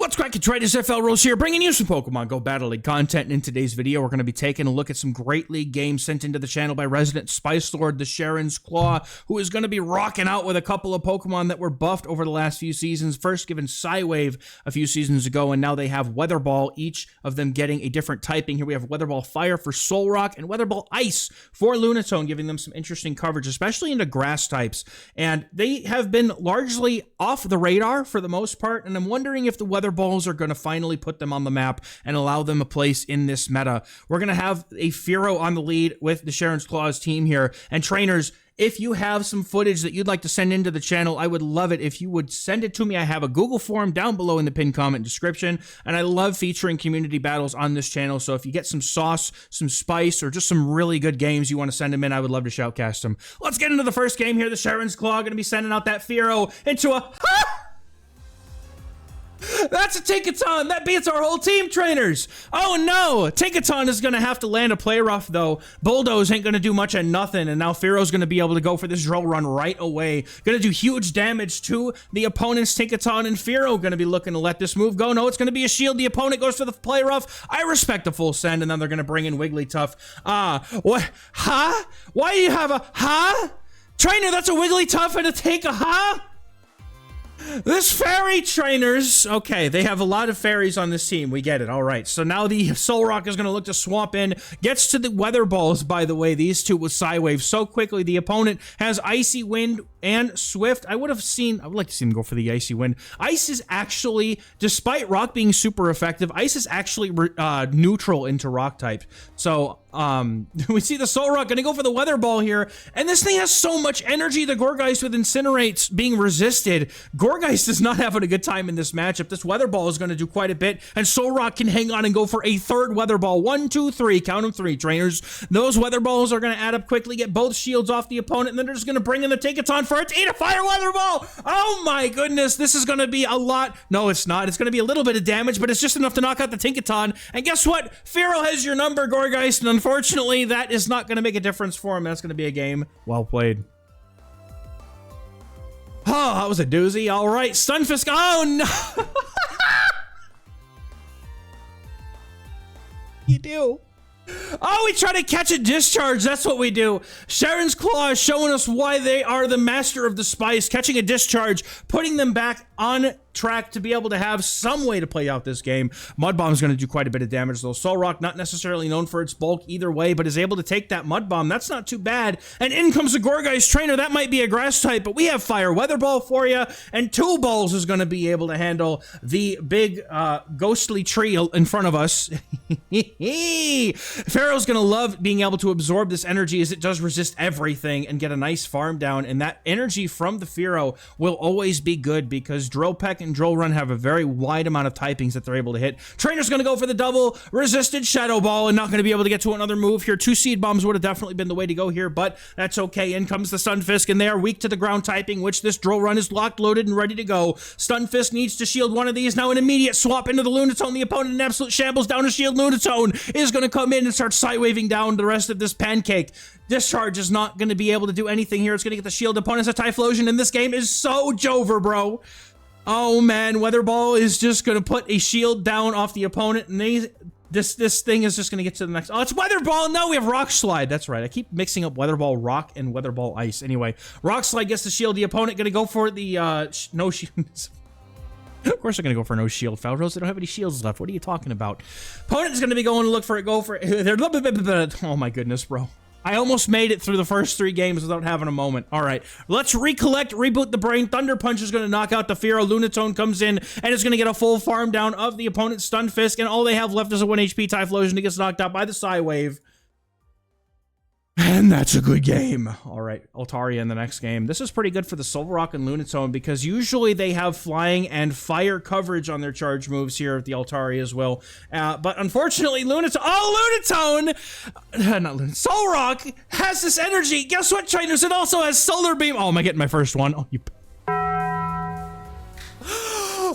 What's cracking, traders? XehrFelrose here, bringing you some Pokemon GO Battle League content. In today's video, we're going to be taking a look at some Great League games sent into the channel by resident Spice Lord, the Sharon's Claw, who is going to be rocking out with a couple of Pokemon that were buffed over the last few seasons. First given Psywave a few seasons ago, and now they have Weather Ball, each of them getting a different typing. Here we have Weather Ball Fire for Solrock and Weather Ball Ice for Lunatone, giving them some interesting coverage, especially into grass types. And they have been largely off the radar for the most part, and I'm wondering if the Weather Balls are going to finally put them on the map and allow them a place in this meta. We're going to have a Fearow on the lead with the Sharon's Claws team here. And trainers, if you have some footage that you'd like to send into the channel, I would love it if you would send it to me. I have a Google form down below in the pinned comment description, and I love featuring community battles on this channel. So if you get some sauce, some spice, or just some really good games you want to send them in, I would love to shoutcast them. Let's get into the first game here. The Sharon's Claw going to be sending out that Fearow into a... That's a Tinkaton! That beats our whole team, trainers! Oh no! Tinkaton is gonna have to land a play rough, though. Bulldoze ain't gonna do much of nothing, and now Fearow's gonna be able to go for this drill run right away. Gonna do huge damage to the opponent's Tinkaton, and Fearow gonna be looking to let this move go. No, it's gonna be a shield. The opponent goes for the play rough. I respect a full send, and then they're gonna bring in Wigglytuff. What? Huh? Why do you have a huh? Trainer, that's a Wigglytuff and a take a huh? This fairy trainers, okay, they have a lot of fairies on this team. We get it. All right. So now the Solrock is going to look to swamp in. Gets to the Weather Balls, by the way. These two with Psywave so quickly. The opponent has Icy Wind and Swift. I would like to see him go for the Icy Wind. Ice is actually, despite Rock being super effective, Ice is actually neutral into Rock type. So, we see the Solrock gonna go for the Weather Ball here, and this thing has so much energy. The Gourgeist with Incinerates being resisted. Gourgeist is not having a good time in this matchup. This Weather Ball is gonna do quite a bit, and Solrock can hang on and go for a third Weather Ball. 1, 2, 3, count them 3, trainers. Those Weather Balls are gonna add up quickly, get both shields off the opponent, and then they're just gonna bring in the Tinkaton for it to eat a Fire Weather Ball. Oh my goodness, this is gonna be a lot. No, it's not. It's gonna be a little bit of damage, but it's just enough to knock out the Tinkaton. And guess what? Fearow has your number, Gourgeist, and unfortunately, that is not going to make a difference for him. That's going to be a game well played. Oh, that was a doozy. All right, Stunfisk. Oh, no. You do. Oh, we try to catch a discharge. That's what we do. Sharon's Claw is showing us why they are the master of the spice. Catching a discharge, putting them back on track to be able to have some way to play out this game. Mud Bomb is going to do quite a bit of damage, though. Solrock, not necessarily known for its bulk either way, but is able to take that Mud Bomb. That's not too bad. And in comes the Gourgeist trainer. That might be a grass type, but we have Fire Weather Ball for you, and Two Balls is going to be able to handle the big ghostly tree in front of us. Fearow's going to love being able to absorb this energy, as it does resist everything and get a nice farm down, and that energy from the Fearow will always be good because Drill Peck and Drill Run have a very wide amount of typings that they're able to hit. Trainer's going to go for the double resisted Shadow Ball and not going to be able to get to another move here. 2 Seed Bombs would have definitely been the way to go here, but that's okay. In comes the Stunfisk, and they are weak to the ground typing, which this Drill Run is locked, loaded, and ready to go. Stunfisk needs to shield one of these. Now an immediate swap into the Lunatone. The opponent in absolute shambles down to shield. Lunatone is going to come in and start side-waving down the rest of this pancake. Discharge is not going to be able to do anything here. It's going to get the shield. Opponent's a Typhlosion, and this game is so Jover, bro. Oh man, Weather Ball is just going to put a shield down off the opponent, and this thing is just going to get to the next. Oh, it's Weather Ball. No, we have Rock Slide. That's right. I keep mixing up Weather Ball Rock and Weather Ball Ice. Anyway, Rock Slide gets the shield. The opponent going to go for the no shield. Of course they're going to go for no shield. XehrFelrose, they don't have any shields left. What are you talking about? Opponent is going to be going to look for it. Oh my goodness, bro. I almost made it through the first 3 games without having a moment. All right, let's recollect, reboot the brain. Thunder Punch is going to knock out the Fearow. Lunatone comes in and is going to get a full farm down of the opponent's Stunfisk, and all they have left is a 1 HP Typhlosion that gets knocked out by the Psywave. And that's a good game. All right, Altaria in the next game. This is pretty good for the Solrock and Lunatone because usually they have flying and fire coverage on their charge moves here at the Altaria as well. But unfortunately, Lunatone... Oh, Lunatone! Not Lunatone. Solrock has this energy. Guess what, trainers? It also has Solar Beam. Oh, am I getting my first one? Oh, you...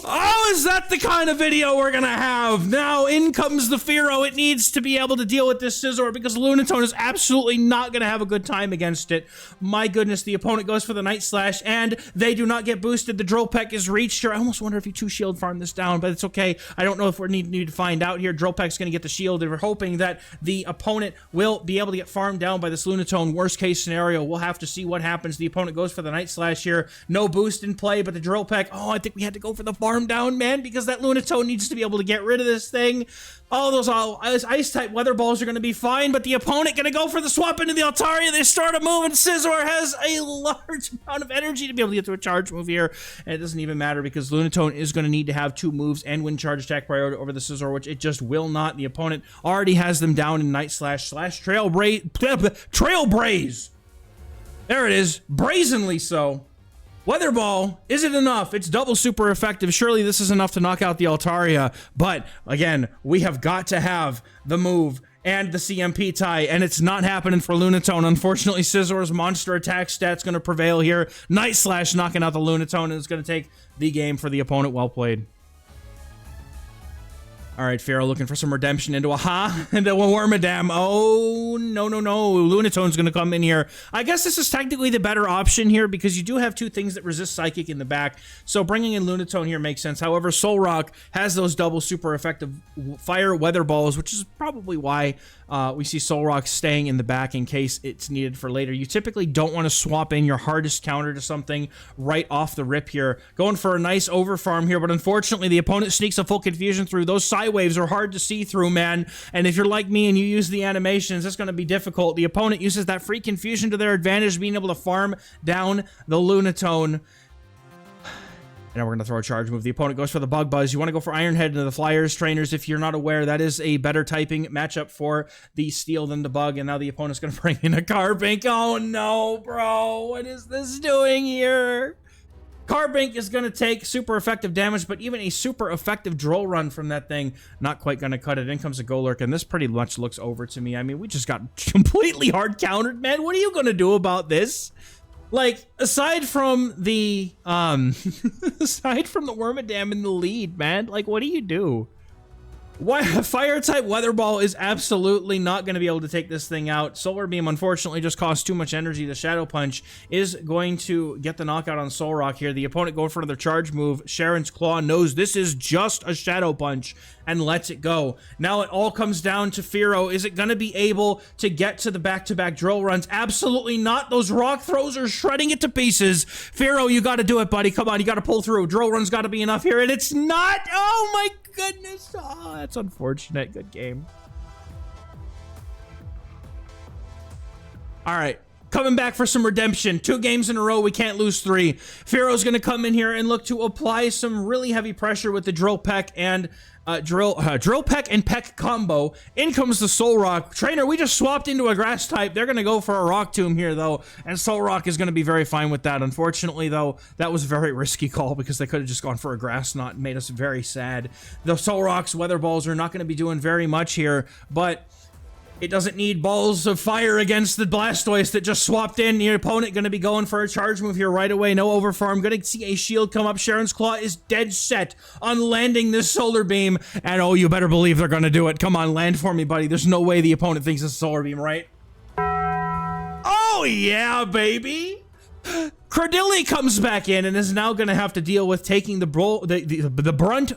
Oh, is that the kind of video we're gonna have? Now, in comes the Fearow. It needs to be able to deal with this Scizor because Lunatone is absolutely not gonna have a good time against it. My goodness, the opponent goes for the Night Slash, and they do not get boosted. The Drillpeck is reached here. I almost wonder if he 2-shield farmed this down, but it's okay. I don't know if we need to find out here. Drillpeck's gonna get the shield, and we're hoping that the opponent will be able to get farmed down by this Lunatone. Worst case scenario, we'll have to see what happens. The opponent goes for the Night Slash here. No boost in play, but the Drillpeck, oh, I think we had to go for the farm down, man, because that Lunatone needs to be able to get rid of this thing. Oh, those Ice-type Weather Balls are going to be fine, but the opponent going to go for the swap into the Altaria. They start a move, and Scizor has a large amount of energy to be able to get to a charge move here, and it doesn't even matter because Lunatone is going to need to have 2 moves and win charge attack priority over the Scizor, which it just will not. The opponent already has them down in Night Slash / Trail Braze. There it is, brazenly so. Weather Ball, is it enough? It's double super effective. Surely this is enough to knock out the Altaria. But again, we have got to have the move and the CMP tie, and it's not happening for Lunatone. Unfortunately, Scizor's monster attack stat's going to prevail here. Night Slash knocking out the Lunatone, and it's going to take the game for the opponent. Well played. All right, Fearow looking for some redemption into a Wormadam. Oh, no. Lunatone's going to come in here. I guess this is technically the better option here because you do have 2 things that resist Psychic in the back. So bringing in Lunatone here makes sense. However, Solrock has those double super effective fire weather balls, which is probably why we see Solrock staying in the back in case it's needed for later. You typically don't want to swap in your hardest counter to something right off the rip here. Going for a nice overfarm here, but unfortunately the opponent sneaks a full confusion through. Those side waves are hard to see through, man, and if you're like me and you use the animations, it's going to be difficult. The opponent uses that free confusion to their advantage, being able to farm down the Lunatone. Now we're going to throw a charge move. The opponent goes for the Bug Buzz. You want to go for Iron Head into the Flyers, trainers. If you're not aware, that is a better typing matchup for the Steel than the Bug. And now the opponent's going to bring in a Carbink. Oh no, bro. What is this doing here? Carbink is going to take super effective damage, but even a super effective Droll Run from that thing, not quite going to cut it. In comes a Golurk, and this pretty much looks over to me. I mean, we just got completely hard countered, man. What are you going to do about this? Like, aside from the Wormadam in the lead, man, like, what do you do? Why Fire-type Weather Ball is absolutely not going to be able to take this thing out. Solar Beam, unfortunately, just costs too much energy. The Shadow Punch is going to get the knockout on Solrock here. The opponent going for another charge move. Sharon's Claw knows this is just a Shadow Punch and lets it go. Now it all comes down to Fearow. Is it going to be able to get to the back-to-back drill runs? Absolutely not. Those rock throws are shredding it to pieces. Fearow, you got to do it, buddy. Come on, you got to pull through. Drill run's got to be enough here, and it's not. Oh my goodness. Oh, that's unfortunate. Good game. All right. Coming back for some redemption. 2 games in a row. We can't lose 3. Fearow's going to come in here and look to apply some really heavy pressure with the Drill Peck and Drill Peck and Peck combo. In comes the Solrock. Trainer, we just swapped into a grass type. They're going to go for a Rock Tomb here, though, and Solrock is going to be very fine with that. Unfortunately, though, that was a very risky call because they could have just gone for a Grass Knot and made us very sad. The Solrock's Weather Balls are not going to be doing very much here, but it doesn't need balls of fire against the Blastoise that just swapped in. Your opponent going to be going for a charge move here right away. No overfarm. Going to see a shield come up. Sharon's Claw is dead set on landing this Solar Beam. And oh, you better believe they're going to do it. Come on, land for me, buddy. There's no way the opponent thinks it's a Solar Beam, right? Oh, yeah, baby. Cradily comes back in and is now going to have to deal with taking the brunt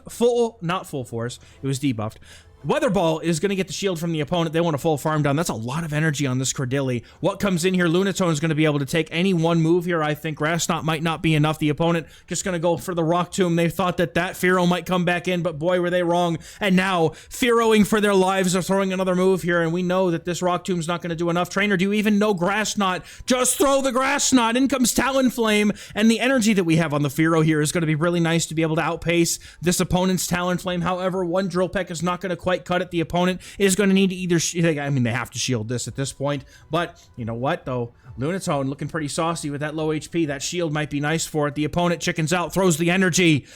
not full force. It was debuffed. Weather Ball is going to get the shield from the opponent. They want a full farm down. That's a lot of energy on this Cradily. What comes in here? Lunatone is going to be able to take any one move here. I think Grass Knot might not be enough. The opponent just going to go for the Rock Tomb. They thought that Fearow might come back in, but boy, were they wrong. And now, Fearowing for their lives are throwing another move here, and we know that this Rock Tomb's not going to do enough. Trainer, do you even know Grass Knot? Just throw the Grass Knot. In comes Talonflame, and the energy that we have on the Fearow here is going to be really nice to be able to outpace this opponent's Talonflame. However, one Drill Peck is not going to quite cut it. The opponent is going to need to either, I mean, they have to shield this at this point, but you know what, though? Lunatone looking pretty saucy with that low HP. That shield might be nice for it. The opponent chickens out, throws the energy,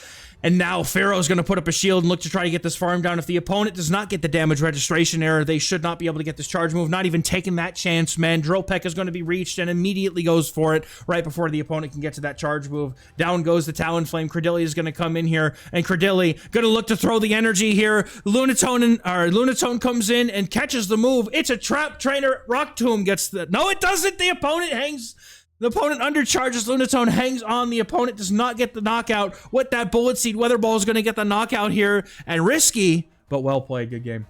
And now Pharaoh's going to put up a shield and look to try to get this farm down. If the opponent does not get the damage registration error, they should not be able to get this charge move. Not even taking that chance, man. Drillpeck is going to be reached and immediately goes for it right before the opponent can get to that charge move. Down goes the Talonflame. Cradily is going to come in here, and Cradily going to look to throw the energy here. Lunatone comes in and catches the move. It's a trap trainer. Rock Tomb gets the... No, it doesn't. The opponent hangs... The opponent undercharges, Lunatone hangs on, the opponent does not get the knockout. With that Bullet Seed, Weather Ball is going to get the knockout here, and risky, but well played, good game.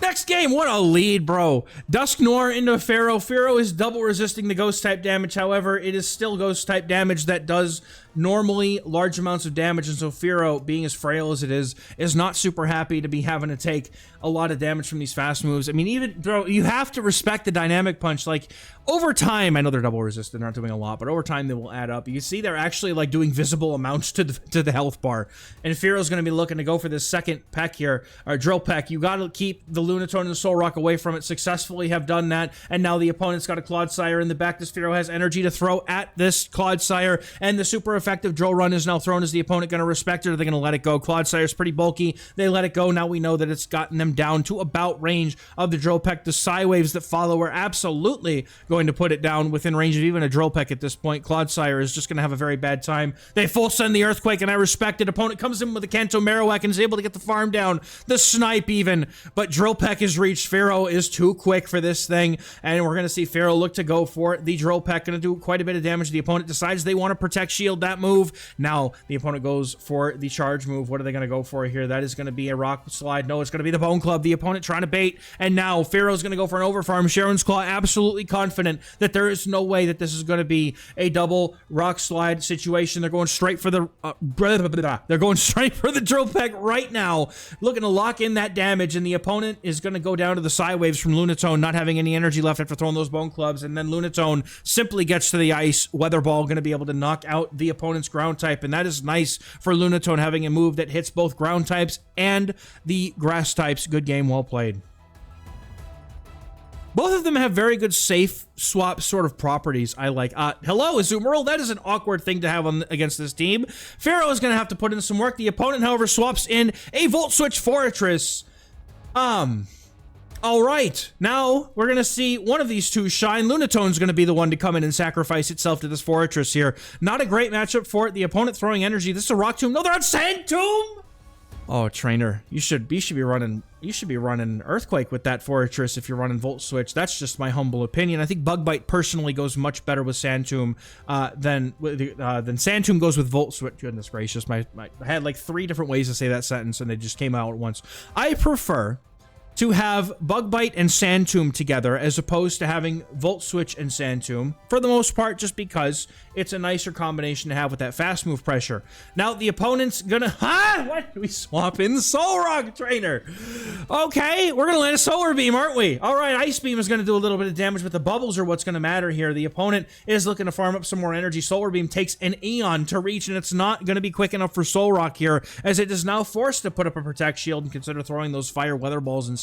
Next game, what a lead, bro. Dusknoir into Pharaoh. Pharaoh is double resisting the ghost type damage, however, it is still ghost type damage that does normally large amounts of damage, and so Pharaoh, being as frail as it is not super happy to be having to take a lot of damage from these fast moves. I mean, even, bro, you have to respect the dynamic punch. Like, over time, I know they're double resistant, they're not doing a lot, but over time they will add up. You see they're actually, like, doing visible amounts to the health bar, and Pharaoh's gonna be looking to go for this second peck here, or drill peck. You gotta keep the Lunatone and the Solrock away from it. Successfully have done that, and now the opponent's got a Clodsire in the back. This Pharaoh has energy to throw at this Clodsire, and the super effective drill run is now thrown. Is the opponent going to respect it, or are they going to let it go? Clodsire's pretty bulky. They let it go. Now we know that it's gotten them down to about range of the drill peck. The Psy waves that follow are absolutely going to put it down within range of even a drill peck at this point. Clodsire is just going to have a very bad time. They full send the Earthquake, and I respect it. Opponent comes in with a Kanto Marowak and is able to get the farm down. The Snipe even, but drill peck is reached. Pharaoh is too quick for this thing, and we're going to see Pharaoh look to go for it. The drill peck going to do quite a bit of damage. The opponent decides they want to protect shield that move. Now the opponent goes for the charge move. What are they going to go for here? That is going to be a rock slide. No, it's going to be the Bone Club. The opponent trying to bait, and now Pharaoh's going to go for an overfarm. Sharon's Claw absolutely confident that there is no way that this is going to be a double rock slide situation. They're going straight for the drill peck right now, looking to lock in that damage, and the opponent is going to go down to the Psy waves from Lunatone, not having any energy left after throwing those Bone Clubs, and then Lunatone simply gets to the ice. Weather Ball going to be able to knock out the opponent's ground type, and that is nice for Lunatone, having a move that hits both ground types and the grass types. Good game, well played. Both of them have very good safe swap sort of properties I like. Hello, Azumarill. That is an awkward thing to have against this team. Pharaoh is going to have to put in some work. The opponent, however, swaps in a Volt Switch Fortress. All right, now we're going to see one of these two shine. Lunatone's going to be the one to come in and sacrifice itself to this Fortress here. Not a great matchup for it. The opponent throwing energy. This is a Rock Tomb. No, they're on Sand Tomb! Oh, trainer, you should be running Earthquake with that Fortress if you're running Volt Switch. That's just my humble opinion. I think Bug Bite personally goes much better with Sand Tomb than Sand Tomb goes with Volt Switch. Goodness gracious, I had like 3 different ways to say that sentence and they just came out at once. I prefer to have Bug Bite and Sand Tomb together as opposed to having Volt Switch and Sand Tomb, for the most part, just because it's a nicer combination to have with that fast move pressure. Now, the opponent's gonna... What? We swap in Solrock, trainer. Okay, we're gonna land a Solar Beam, aren't we? All right, Ice Beam is gonna do a little bit of damage, but the bubbles are what's gonna matter here. The opponent is looking to farm up some more energy. Solar Beam takes an Eon to reach, and it's not gonna be quick enough for Solrock here, as it is now forced to put up a Protect Shield and consider throwing those Fire Weather Balls instead.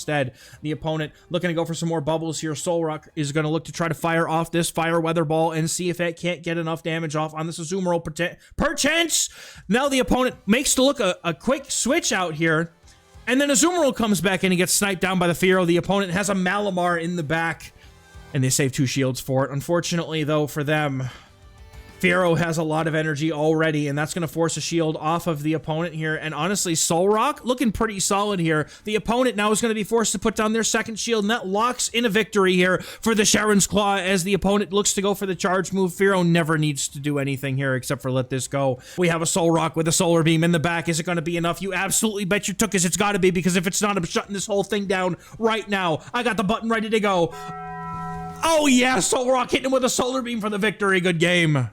The opponent looking to go for some more bubbles here. Solrock is going to look to try to fire off this Fire Weather Ball and see if it can't get enough damage off on this Azumarill perchance. Now the opponent makes to look a quick switch out here, and then Azumarill comes back in and gets sniped down by the Pharaoh. The opponent has a Malamar in the back, and they save 2 shields for it. Unfortunately, though, for them, Pharaoh has a lot of energy already, and that's going to force a shield off of the opponent here. And honestly, Solrock looking pretty solid here. The opponent now is going to be forced to put down their second shield, and that locks in a victory here for the Sharon's Claw as the opponent looks to go for the charge move. Pharaoh never needs to do anything here except for let this go. We have a Solrock with a Solar Beam in the back. Is it going to be enough? You absolutely bet your tookus it's got to be, because if it's not, I'm shutting this whole thing down right now. I got the button ready to go. Oh yeah, Solrock hitting him with a Solar Beam for the victory. Good game.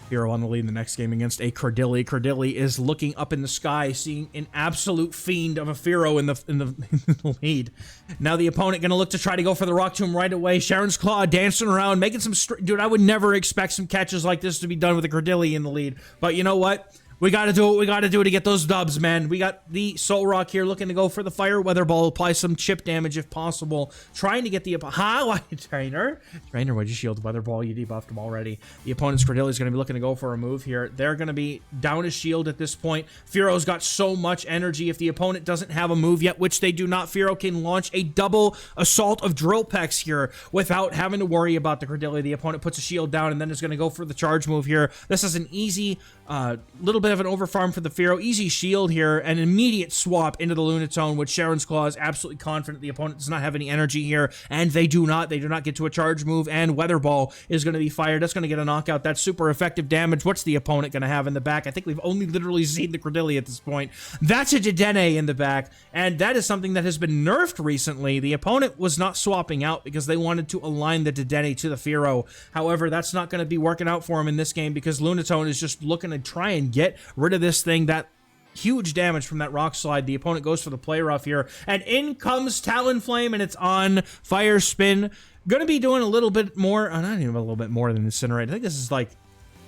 Pharaoh on the lead in the next game against a Cradily. Cradily is looking up in the sky, seeing an absolute fiend of a Pharaoh in the lead. Now the opponent going to look to try to go for the Rock Tomb right away. Sharon's Claw dancing around, making some... Dude, I would never expect some catches like this to be done with a Cradily in the lead. But you know what? We gotta do what we gotta do to get those dubs, man. We got the Solrock here looking to go for the Fire Weather Ball, apply some chip damage if possible. Trying to get the... Why, Trainer? Trainer, why'd you shield Weather Ball? You debuffed him already. The opponent's Cradily is gonna be looking to go for a move here. They're gonna be down a shield at this point. Fearo's got so much energy. If the opponent doesn't have a move yet, which they do not, Fearo can launch a double assault of Drill Pecks here without having to worry about the Cradily. The opponent puts a shield down and then is gonna go for the charge move here. This is an easy, little bit of an overfarm for the Fearo. Easy shield here, an immediate swap into the Lunatone, which Sharon's Claw is absolutely confident the opponent does not have any energy here, and they do not get to a charge move, and Weather Ball is going to be fired. That's going to get a knockout. That's super effective damage. What's the opponent going to have in the back? I think we've only literally seen the Cradily at this point. That's a Dedenne in the back, and that is something that has been nerfed recently. The opponent was not swapping out because they wanted to align the Dedenne to the Fearo. However, that's not going to be working out for him in this game because Lunatone is just looking to try and get rid of this thing. That huge damage from that rock slide. The opponent goes for the play rough here, and in comes Talonflame, and it's on Fire Spin. Gonna be doing a little bit more, not even a little bit more than Incinerate. I think this is like,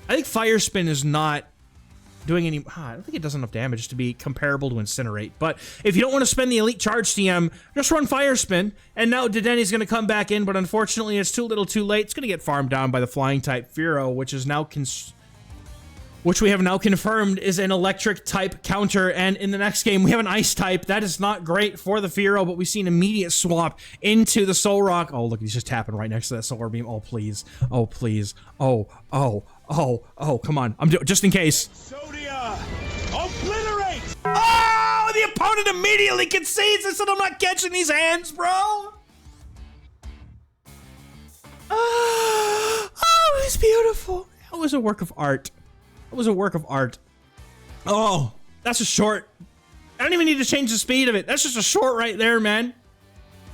I think Fire Spin is not doing any, I don't think it does enough damage to be comparable to Incinerate. But if you don't want to spend the Elite Charge TM, just run Fire Spin, and now Dedenne's gonna come back in, but unfortunately it's too little too late. It's gonna get farmed down by the Flying type Fearo, which we have now confirmed is an electric type counter, and in the next game we have an ice type. That is not great for the Fearo, but we see an immediate swap into the Solrock. Oh, look, he's just tapping right next to that Solar Beam. Oh, please. Oh, please. Oh, come on. Just in case. Sodia, obliterate! Oh, the opponent immediately concedes and said, I'm not catching these hands, bro. Oh, it was beautiful. That was a work of art. It was a work of art. Oh, that's a short. I don't even need to change the speed of it. That's just a short right there, man.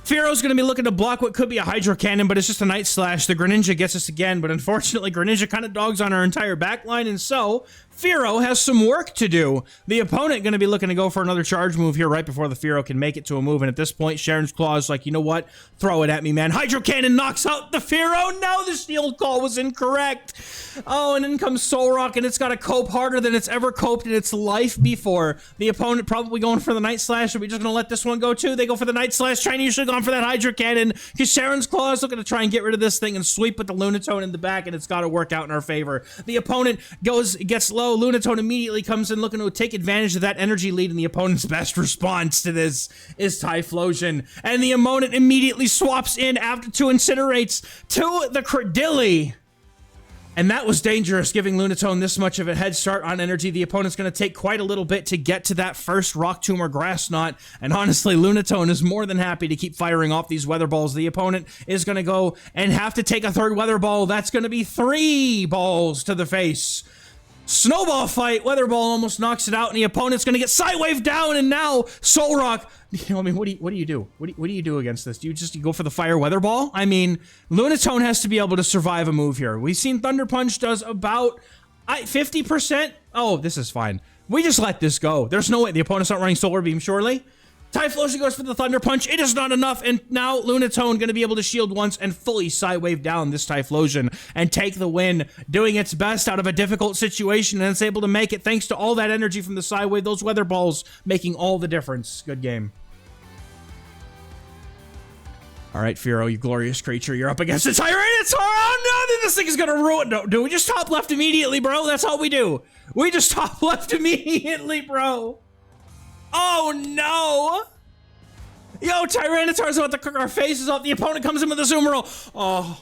Fearo's going to be looking to block what could be a Hydro Cannon, but it's just a Night Slash. The Greninja gets us again, but unfortunately, Greninja kind of dogs on our entire backline, and so Fearo has some work to do. The opponent going to be looking to go for another charge move here right before the Fearo can make it to a move, and at this point, Sharon's Claw is like, you know what? Throw it at me, man. Hydro Cannon knocks out the Fearo. No, the shield call was incorrect. Oh, and then comes Solrock, and it's got to cope harder than it's ever coped in its life before. The opponent probably going for the Night Slash. Are we just going to let this one go too? They go for the Night Slash. Chinese should have gone for that Hydro Cannon because Sharon's Claw is looking to try and get rid of this thing and sweep with the Lunatone in the back, and it's got to work out in our favor. The opponent gets low. Lunatone immediately comes in looking to take advantage of that energy lead, and the opponent's best response to this is Typhlosion. And the opponent immediately swaps in after two Incinerates to the Cradily. And that was dangerous, giving Lunatone this much of a head start on energy. The opponent's going to take quite a little bit to get to that first Rock Tomb or Grass Knot. And honestly, Lunatone is more than happy to keep firing off these Weather Balls. The opponent is going to go and have to take a third Weather Ball. That's going to be 3 balls to the face. Snowball fight. Weather Ball almost knocks it out, and the opponent's going to get Sidewave down, and now Solrock. You know, I mean, what do you do? What do you do against this? Do you go for the Fire Weather Ball? I mean, Lunatone has to be able to survive a move here. We've seen Thunder Punch does about 50%. Oh, this is fine. We just let this go. There's no way the opponent's not running Solar Beam, surely. Typhlosion goes for the Thunder Punch. It is not enough, and now Lunatone going to be able to shield once and fully Sidewave down this Typhlosion and take the win, doing its best out of a difficult situation, and it's able to make it thanks to all that energy from the Sidewave, those Weather Balls making all the difference. Good game. All right, Fearo, you glorious creature. You're up against the Tyranitar. Oh, no, this thing is going to ruin. No, do we just top left immediately, bro? That's all we do. We just top left immediately, bro. Oh, no. Yo, Tyranitar's about to cook our faces off. The opponent comes in with a Azumarill. Oh.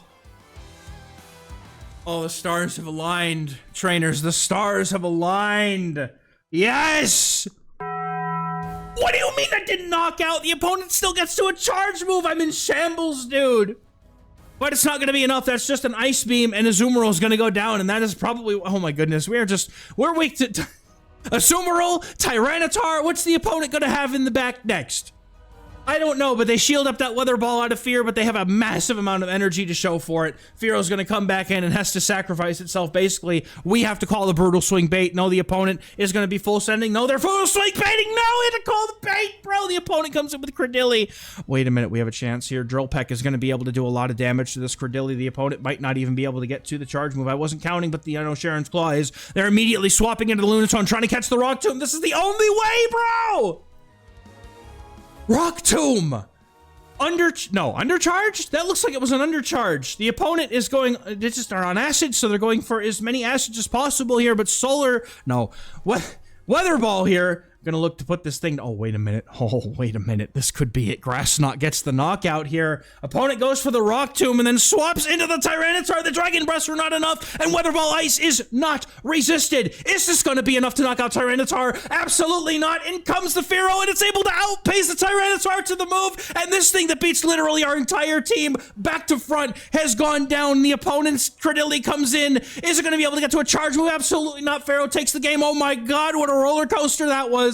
Oh, the stars have aligned, trainers. The stars have aligned. Yes. What do you mean that didn't knock out? The opponent still gets to a charge move. I'm in shambles, dude. But it's not going to be enough. That's just an Ice Beam, and Azumarill is going to go down, and that is probably... Oh, my goodness. We're weak to... Azumarill, Tyranitar, what's the opponent going to have in the back next? I don't know, but they shield up that weather ball out of fear, but they have a massive amount of energy to show for it. Fearo's going to come back in and has to sacrifice itself. Basically, we have to call the brutal swing bait. No, the opponent is going to be full sending. No, they're full swing baiting. No, we had to call the bait, bro. The opponent comes in with Cradily. Wait a minute, we have a chance here. Drill Peck is going to be able to do a lot of damage to this Cradily. The opponent might not even be able to get to the charge move. I wasn't counting, but I know Sharon's Claw is. They're immediately swapping into the Lunatone, trying to catch the Rock Tomb. This is the only way, bro! Rock Tomb! Undercharged? That looks like it was an undercharge. The opponent is going, they just are on acid, so they're going for as many acids as possible here, but Weather Ball here. Gonna look to put this thing, oh, wait a minute. Oh, wait a minute. This could be it. Grass Knot gets the knockout here. Opponent goes for the Rock Tomb and then swaps into the Tyranitar. The Dragon Breaths were not enough, and Weather Ball Ice is not resisted. Is this gonna be enough to knock out Tyranitar? Absolutely not. In comes the Fearow, and it's able to outpace the Tyranitar to the move, and this thing that beats literally our entire team back to front has gone down. The opponent's Cradily comes in. Is it gonna be able to get to a charge move? Absolutely not. Fearow takes the game. Oh my god, what a roller coaster that was.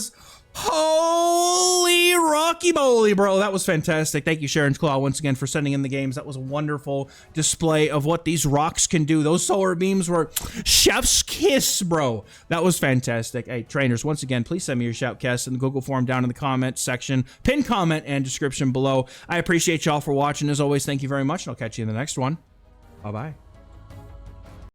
Holy Rocky moly, bro. That was fantastic. Thank you, Sharon's Claw, once again for sending in the games. That was a wonderful display of what these rocks can do. Those solar beams were chef's kiss, bro. That was fantastic. Hey, trainers, once again, please send me your shoutcast in the Google form down in the comment section. Pin comment and description below. I appreciate y'all for watching. As always, thank you very much, and I'll catch you in the next one. Bye-bye.